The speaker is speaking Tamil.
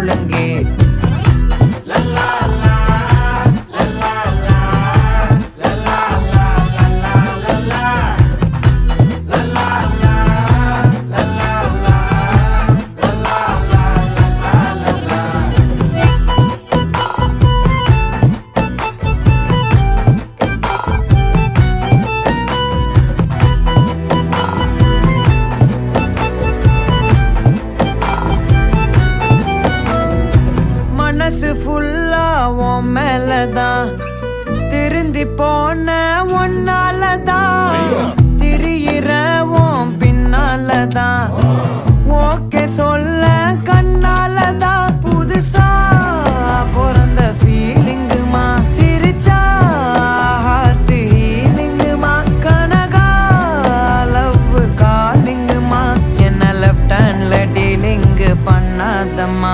முழங்கே. மனசு ஃபுல்லா உன் மேலதான், திருந்தி போன ஒன்னாலதான், திரியிற உன் பின்னாலதான், ஓகே சொல்ல கண்ணாலதான். புதுசா பிறந்த ஃபீலிங்குமா, சிரிச்சா ஹார்ட் ஹீலிங்குமா, கனகா லவ் காலிங்குமா, என்ன லெஃப்ட் ஹேண்ட்ல டீலிங் பண்ணாதம்மா.